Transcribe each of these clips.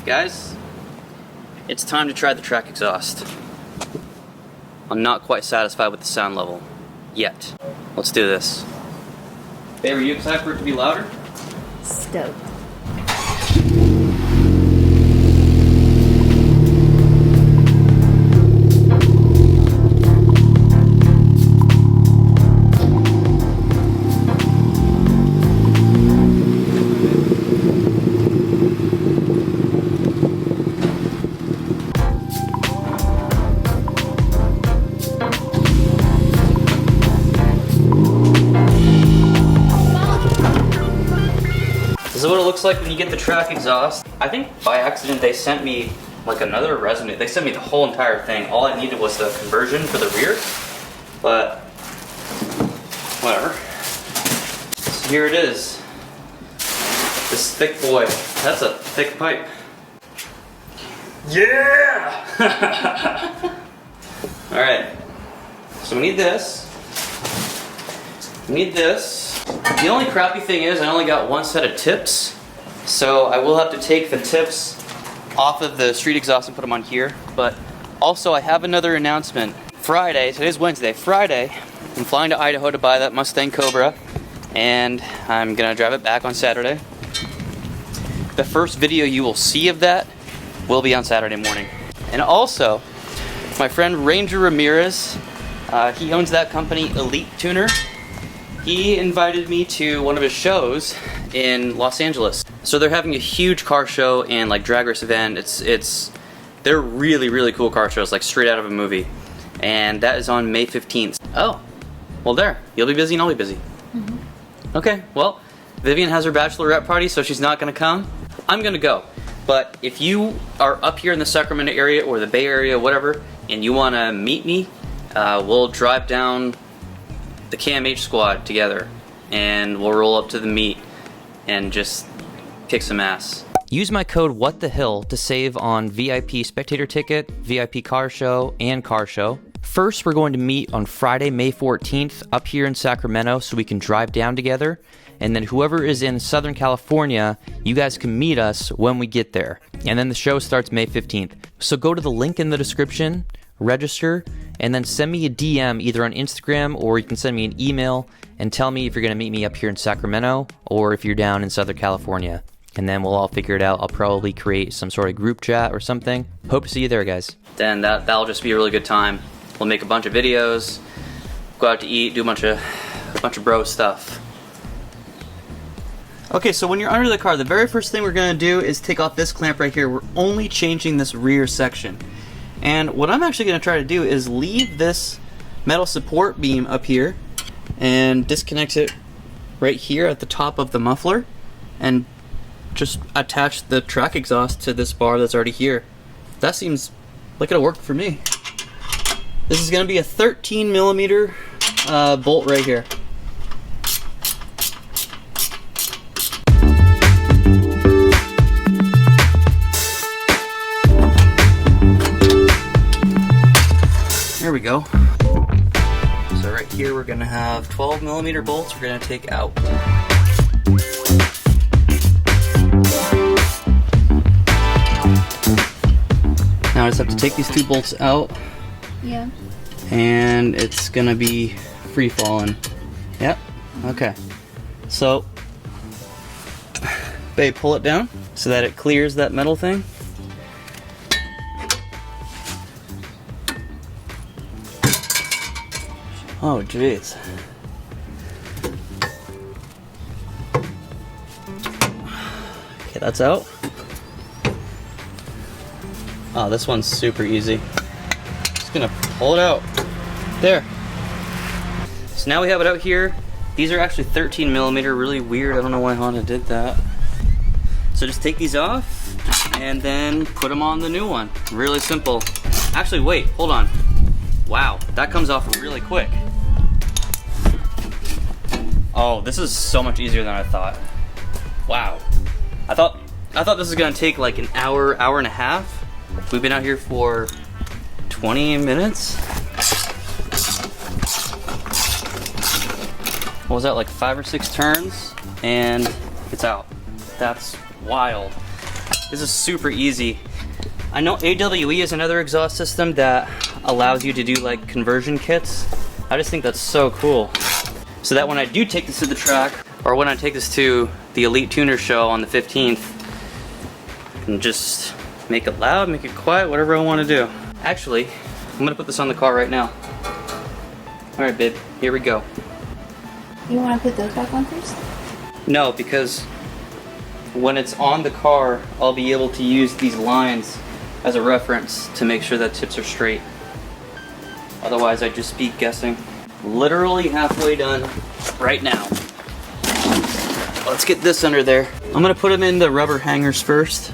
Guys, it's time to try the track exhaust. I'm not quite satisfied with the sound level yet. Let's do this. Babe, are you excited for it to be louder? Stoked. This is what it looks like when you get the track exhaust. I think by accident they sent me like another resonant. They sent me the whole entire thing. All I needed was the conversion for the rear, but whatever. So here it is. This thick boy. That's a thick pipe. Yeah! Alright. So we need this. We need this. The only crappy thing is I only got one set of tips, so I will have to take the tips off of the street exhaust and put them on here. But also I have another announcement. Friday, today's Wednesday, Friday, I'm flying to Idaho to buy that Mustang Cobra, and I'm gonna drive it back on Saturday. The first video you will see of that will be on Saturday morning. And also, my friend Ranger Ramirez, he owns that company, Elite Tuner. He invited me to one of his shows in Los Angeles. So they're having a huge car show and like drag race event. They're really cool car shows, like straight out of a movie. And that is on May 15th. Oh, well there, you'll be busy and I'll be busy. Mm-hmm. Okay, well, Vivian has her bachelorette party, so she's not gonna come. I'm gonna go. But if you are up here in the Sacramento area or the Bay Area, whatever, and you wanna meet me, we'll drive down the KMH squad together and we'll roll up to the meet and just kick some ass. Use my code WhatTheHill to save on VIP spectator ticket, VIP car show, and car show. First, we're going to meet on Friday, May 14th up here in Sacramento so we can drive down together. And then whoever is in Southern California, you guys can meet us when we get there. And then the show starts May 15th. So go to the link in the description, register, and then send me a DM either on Instagram or you can send me an email and tell me if you're going to meet me up here in Sacramento or if you're down in Southern California. And then we'll all figure it out. I'll probably create some sort of group chat or something. Hope to see you there, guys. Then that'll just be a really good time. We'll make a bunch of videos, go out to eat, do a bunch of bro stuff. Okay, so when you're under the car, the very first thing we're going to do is take off this clamp right here. We're only changing this rear section. And what I'm actually going to try to do is leave this metal support beam up here and disconnect it right here at the top of the muffler and just attach the track exhaust to this bar that's already here. That seems like it'll work for me. This is going to be a 13 millimeter bolt right here. There we go. So right here we're gonna have 12 millimeter bolts we're gonna take out. Now I just have to take these two bolts out. Yeah. And it's gonna be free falling. Yep. Okay. So, babe, pull it down so that it clears that metal thing. Oh, jeez. Okay, that's out. Oh, this one's super easy. Just gonna pull it out. There. So now we have it out here. These are actually 13 millimeter, really weird. I don't know why Honda did that. So just take these off and then put them on the new one. Really simple. Actually, wait, hold on. Wow, that comes off really quick. Oh, this is so much easier than I thought. Wow. I thought this was gonna take like an hour, hour and a half. We've been out here for 20 minutes. What was that, like 5 or 6 turns? And it's out. That's wild. This is super easy. I know AWE is another exhaust system that allows you to do like conversion kits. I just think that's so cool. So that when I do take this to the track, or when I take this to the Elite Tuner show on the 15th, I can just make it loud, make it quiet, whatever I want to do. Actually, I'm gonna put this on the car right now. All right, babe, here we go. You want to put those back on first? No, because when it's on the car, I'll be able to use these lines as a reference to make sure that tips are straight. Otherwise, I'd just be guessing. Literally halfway done right now. Let's get this under there. I'm gonna put them in the rubber hangers first.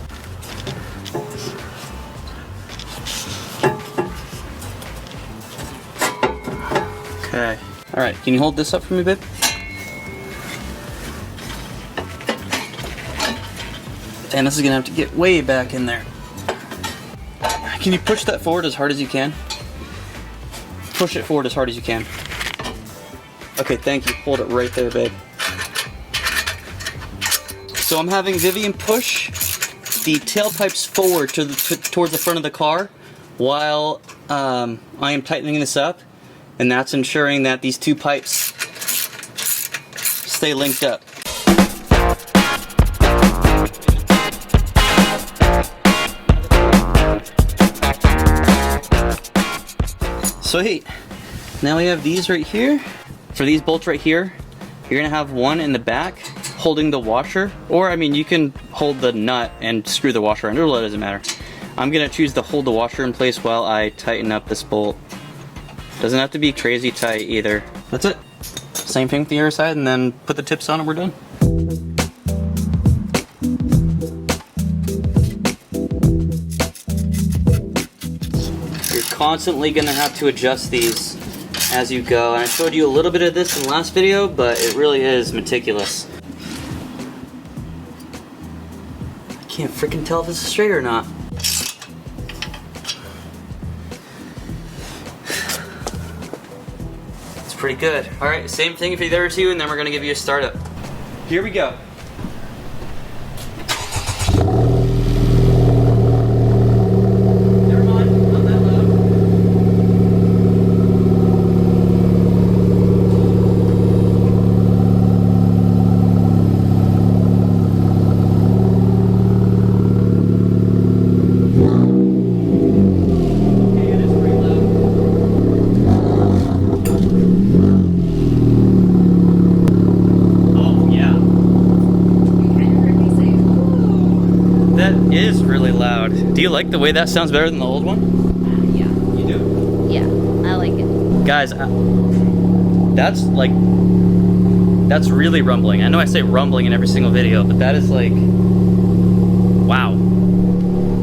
Okay. All right, can you hold this up for me, babe? And this is gonna have to get way back in there. Can you push that forward as hard as you can? Push it forward as hard as you can. Okay, thank you. Hold it right there, babe. So I'm having Vivian push the tailpipes forward towards the front of the car while I am tightening this up, and that's ensuring that these two pipes stay linked up. Sweet. Now we have these right here. For these bolts right here, you're gonna have one in the back holding the washer, or I mean you can hold the nut and screw the washer under, it doesn't matter. I'm gonna choose to hold the washer in place while I tighten up this bolt. Doesn't have to be crazy tight either. That's it. Same thing with the other side, and then put the tips on and we're done. You're constantly gonna have to adjust these as you go, and I showed you a little bit of this in the last video, but it really is meticulous. I can't freaking tell if this is straight or not. It's pretty good. All right, same thing for the other two, and then we're gonna give you a startup. Here we go. Is really loud. Do you like the way that sounds better than the old one? Yeah. You do? Yeah, I like it. Guys, that's really rumbling. I know I say rumbling in every single video, but that is like, wow.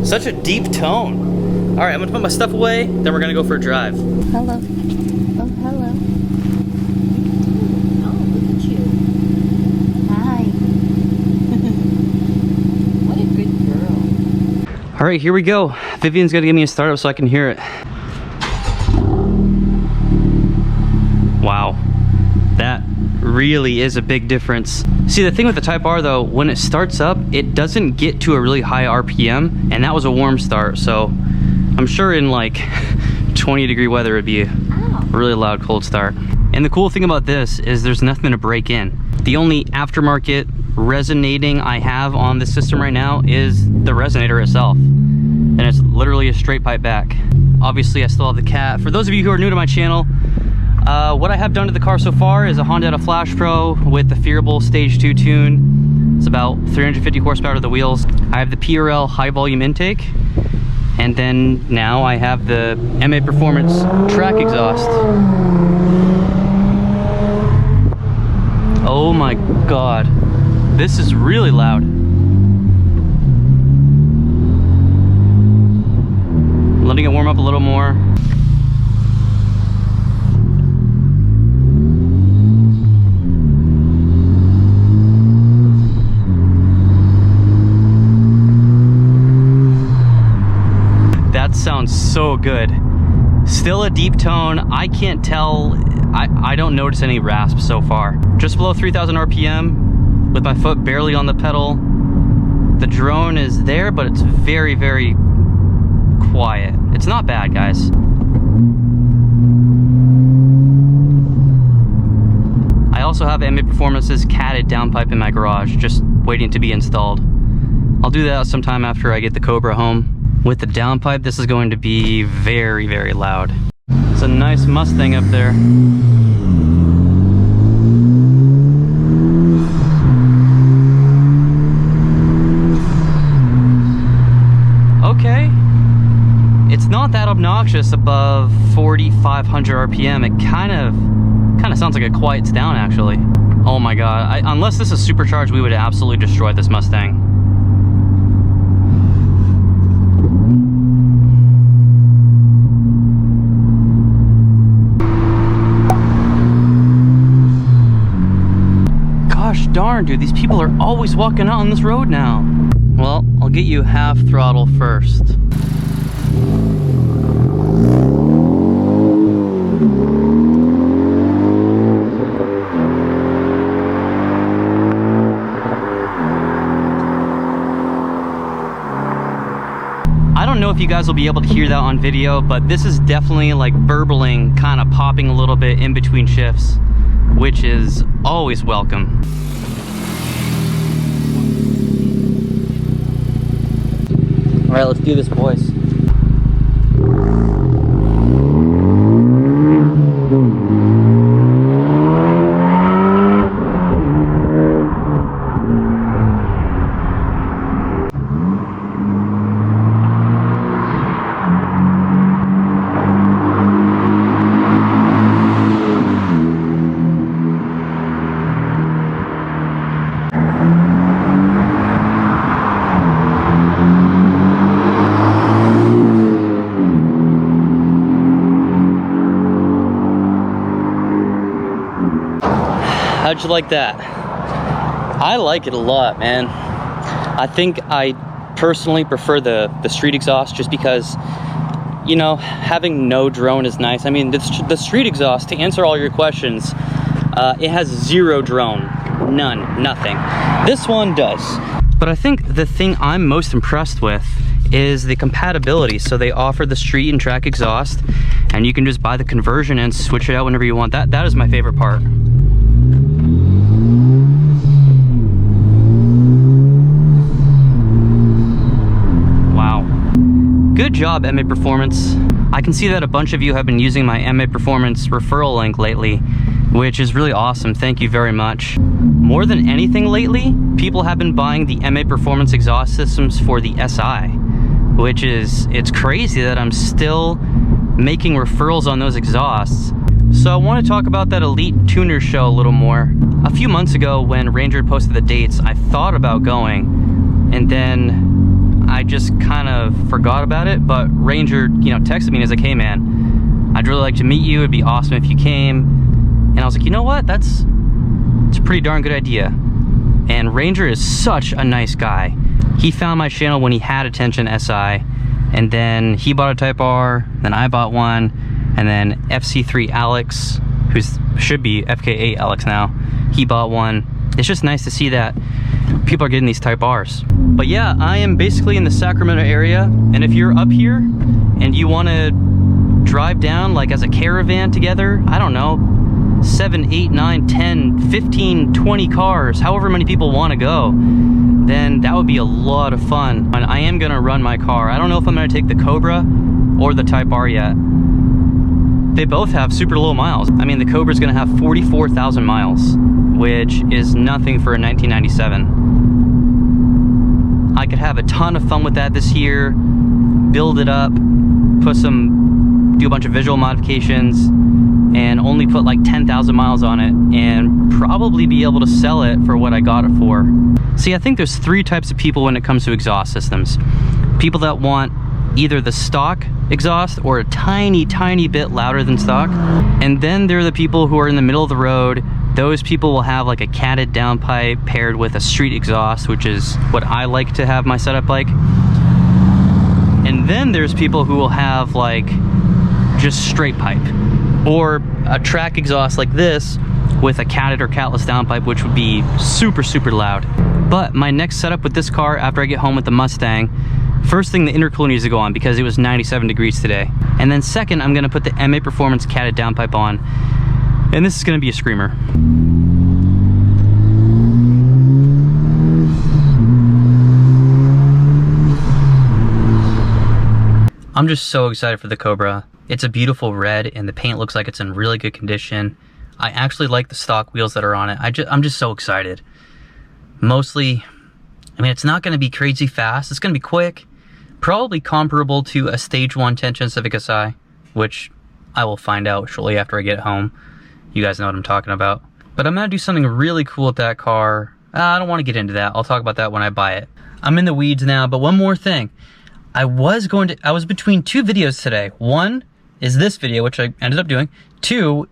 Such a deep tone. All right, I'm gonna put my stuff away, then we're gonna go for a drive. Hello. Oh, hello. Oh, look at you. Hi. What a good girl. All right, here we go. Vivian's gonna give me a startup so I can hear it. Wow, that really is a big difference. See, the thing with the Type R though, when it starts up, it doesn't get to a really high RPM, and that was a warm start, so I'm sure in like 20-degree weather it'd be a really loud cold start. And the cool thing about this is there's nothing to break in. The only aftermarket resonating I have on this system right now is the resonator itself, and it's literally a straight pipe back. Obviously I still have the cat. For those of you who are new to my channel, what I have done to the car so far is a Honda Flash Pro with the Fearable Stage 2 tune. It's about 350 horsepower to the wheels. I have the PRL high volume intake, and then now I have the MA Performance track exhaust. Oh my god, this is really loud. Letting it warm up a little more. That sounds so good. Still a deep tone. I can't tell, I don't notice any rasp so far. Just below 3,000 RPM with my foot barely on the pedal. The drone is there, but it's very, very quiet. It's not bad, guys. I also have MA Performance's catted downpipe in my garage, just waiting to be installed. I'll do that sometime after I get the Cobra home. With the downpipe, this is going to be very, very loud. It's a nice Mustang up there. Okay. It's not that obnoxious above 4,500 RPM. It kind of sounds like it quiets down, actually. Oh my god. Unless this is supercharged, we would absolutely destroy this Mustang. Gosh darn, dude, these people are always walking out on this road now. Well, I'll get you half throttle first. I don't know if you guys will be able to hear that on video, but this is definitely like burbling, kind of popping a little bit in between shifts, which is always welcome. All right, let's do this, boys. How'd you like that? I like it a lot, man. I think I personally prefer the street exhaust just because, you know, having no drone is nice. I mean, the street exhaust, to answer all your questions, it has zero drone. None. Nothing. This one does. But I think the thing I'm most impressed with is the compatibility. So they offer the street and track exhaust, and you can just buy the conversion and switch it out whenever you want. That is my favorite part. Good job, MA Performance. I can see that a bunch of you have been using my MA Performance referral link lately, which is really awesome. Thank you very much. More than anything lately, people have been buying the MA Performance exhaust systems for the SI, which is, it's crazy that I'm still making referrals on those exhausts. So I want to talk about that Elite Tuner show a little more. A few months ago when Ranger posted the dates, I thought about going, and then I just kind of forgot about it, but Ranger, you know, texted me and was like, hey man, I'd really like to meet you. It'd be awesome if you came. And I was like, you know what? It's a pretty darn good idea. And Ranger is such a nice guy. He found my channel when he had Attention SI, and then he bought a Type R, then I bought one, and then FC3 Alex, who should be FK8 Alex now, he bought one. It's just nice to see that people are getting these Type Rs. But yeah, I am basically in the Sacramento area, and if you're up here and you want to drive down like as a caravan together, I don't know, 7, 8, 9, 10, 15, 20 cars, however many people want to go, then that would be a lot of fun. And I am gonna run my car. I don't know if I'm gonna take the Cobra or the Type R yet. They both have super low miles. I mean, the Cobra's gonna have 44,000 miles, which is nothing for a 1997. I could have a ton of fun with that this year, build it up, do a bunch of visual modifications, and only put like 10,000 miles on it, and probably be able to sell it for what I got it for. See, I think there's three types of people when it comes to exhaust systems. People that want either the stock exhaust or a tiny, tiny bit louder than stock. And then there are the people who are in the middle of the road. Those people will have like a catted downpipe paired with a street exhaust, which is what I like to have my setup like. And then there's people who will have like just straight pipe, or a track exhaust like this, with a catted or catless downpipe, which would be super, super loud. But my next setup with this car, after I get home with the Mustang, first thing, the intercooler needs to go on because it was 97 degrees today. And then second, I'm gonna put the MA Performance catted downpipe on. And this is gonna be a screamer. I'm just so excited for the Cobra. It's a beautiful red and the paint looks like it's in really good condition. I actually like the stock wheels that are on it. I'm just so excited. Mostly, I mean, it's not gonna be crazy fast. It's gonna be quick. Probably comparable to a Stage 1 10-10 Civic Si, which I will find out shortly after I get home. You guys know what I'm talking about. But I'm gonna do something really cool with that car. I don't wanna get into that. I'll talk about that when I buy it. I'm in the weeds now, but one more thing. I was between two videos today. One is this video, which I ended up doing. Two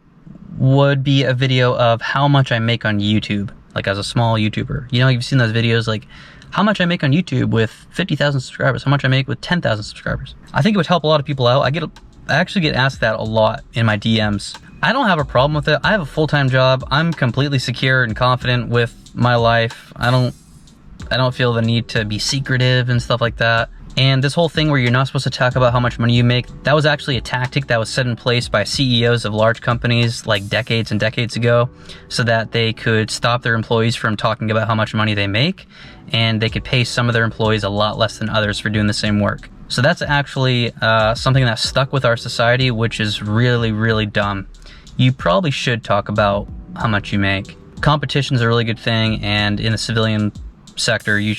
would be a video of how much I make on YouTube, like as a small YouTuber. You know, you've seen those videos like how much I make on YouTube with 50,000 subscribers, how much I make with 10,000 subscribers. I think it would help a lot of people out. I actually get asked that a lot in my DMs. I don't have a problem with it. I have a full-time job. I'm completely secure and confident with my life. I don't feel the need to be secretive and stuff like that. And this whole thing where you're not supposed to talk about how much money you make, that was actually a tactic that was set in place by CEOs of large companies like decades and decades ago so that they could stop their employees from talking about how much money they make, and they could pay some of their employees a lot less than others for doing the same work. So that's actually something that stuck with our society, which is really, really dumb. You probably should talk about how much you make. Competition's a really good thing, and in the civilian sector, you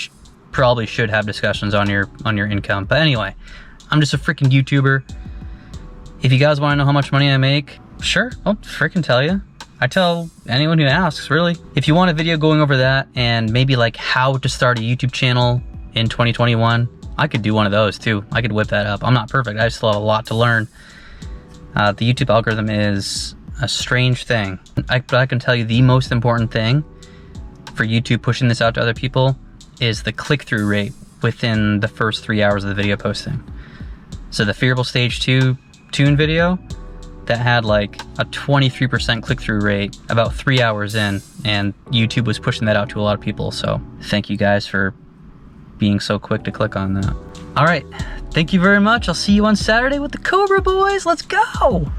probably should have discussions on your income. But anyway, I'm just a freaking YouTuber. If you guys want to know how much money I make, sure, I'll freaking tell you. I tell anyone who asks, really. If you want a video going over that and maybe like how to start a YouTube channel in 2021, I could do one of those too. I could whip that up. I'm not perfect. I still have a lot to learn. The YouTube algorithm is a strange thing. But I can tell you the most important thing for YouTube pushing this out to other people is the click-through rate within the first 3 hours of the video posting. So the Fearable Stage 2 tune video, that had like a 23% click-through rate about 3 hours in, and YouTube was pushing that out to a lot of people. So thank you guys for being so quick to click on that. All right, thank you very much. I'll see you on Saturday with the Cobra boys. Let's go.